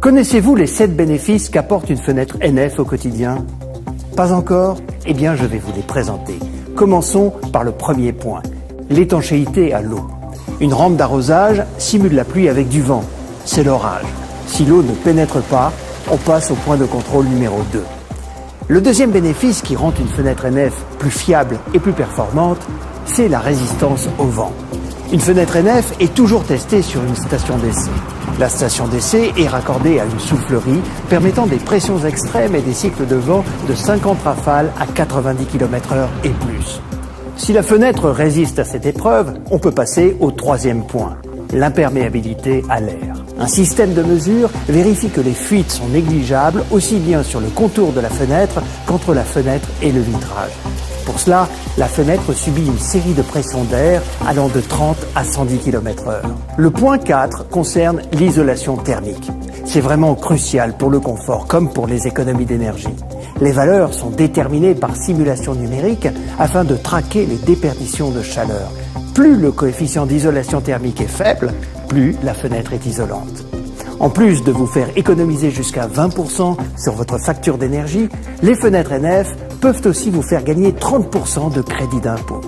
Connaissez-vous les 7 bénéfices qu'apporte une fenêtre NF au quotidien? Pas encore? Eh bien, je vais vous les présenter. Commençons par le premier point, l'étanchéité à l'eau. Une rampe d'arrosage simule la pluie avec du vent. C'est l'orage. Si l'eau ne pénètre pas, on passe au point de contrôle numéro 2. Le deuxième bénéfice qui rend une fenêtre NF plus fiable et plus performante, c'est la résistance au vent. Une fenêtre NF est toujours testée sur une station d'essai. La station d'essai est raccordée à une soufflerie permettant des pressions extrêmes et des cycles de vent de 50 rafales à 90 km/h et plus. Si la fenêtre résiste à cette épreuve, on peut passer au troisième point, l'imperméabilité à l'air. Un système de mesure vérifie que les fuites sont négligeables aussi bien sur le contour de la fenêtre qu'entre la fenêtre et le vitrage. Pour cela, la fenêtre subit une série de pressions d'air allant de 30 à 110 km/h. Le point 4 concerne l'isolation thermique. C'est vraiment crucial pour le confort comme pour les économies d'énergie. Les valeurs sont déterminées par simulation numérique afin de traquer les déperditions de chaleur. Plus le coefficient d'isolation thermique est faible, plus la fenêtre est isolante. En plus de vous faire économiser jusqu'à 20% sur votre facture d'énergie, les fenêtres NF peuvent aussi vous faire gagner 30% de crédit d'impôt.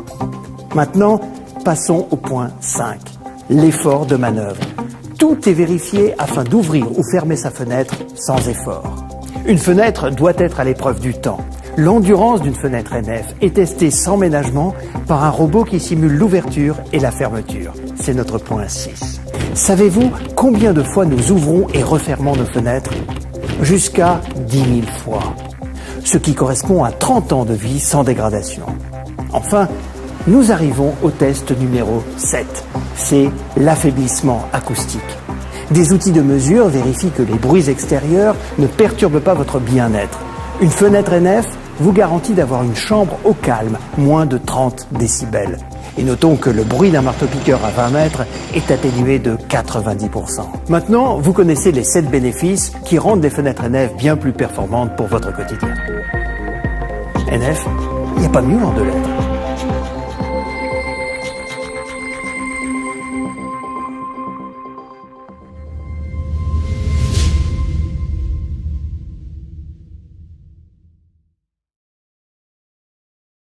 Maintenant, passons au point 5, l'effort de manœuvre. Tout est vérifié afin d'ouvrir ou fermer sa fenêtre sans effort. Une fenêtre doit être à l'épreuve du temps. L'endurance d'une fenêtre NF est testée sans ménagement par un robot qui simule l'ouverture et la fermeture. C'est notre point 6. Savez-vous combien de fois nous ouvrons et refermons nos fenêtres? Jusqu'à 10 000 fois. Ce qui correspond à 30 ans de vie sans dégradation. Enfin, nous arrivons au test numéro 7. C'est l'affaiblissement acoustique. Des outils de mesure vérifient que les bruits extérieurs ne perturbent pas votre bien-être. Une fenêtre NF vous garantit d'avoir une chambre au calme, moins de 30 décibels. Et notons que le bruit d'un marteau-piqueur à 20 mètres est atténué de 90%. Maintenant, vous connaissez les 7 bénéfices qui rendent les fenêtres NF bien plus performantes pour votre quotidien. NF, il n'y a pas mieux en 2 lettres.